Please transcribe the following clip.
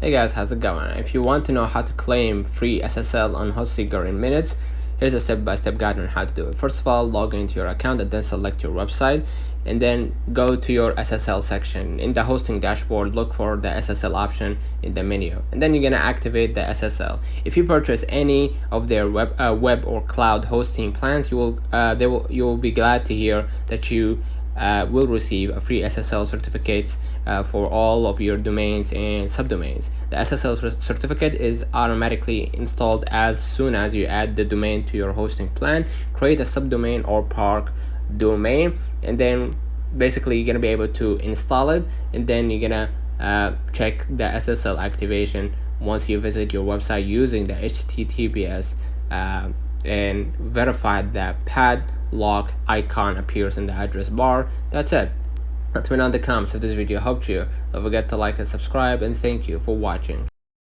Hey guys, how's it going? If you want to know how to claim free SSL on HostSeeker in minutes, here's a step-by-step guide on how to do it. First of all, log into your account and then select your website, and then go to your SSL section. In the hosting dashboard, look for the SSL option in the menu, and then you're gonna activate the SSL. If you purchase any of their web or cloud hosting plans, you will be glad to hear that you will receive a free SSL certificate for all of your domains and subdomains. The SSL certificate is automatically installed as soon as you add the domain to your hosting plan. Create a subdomain or park domain, and then basically you're gonna be able to install it, and then you're gonna check the SSL activation once you visit your website using the HTTPS and verify that padlock icon appears in the address bar. That's it. Let me know in the comments if this video helped you. Don't forget to like and subscribe, and thank you for watching.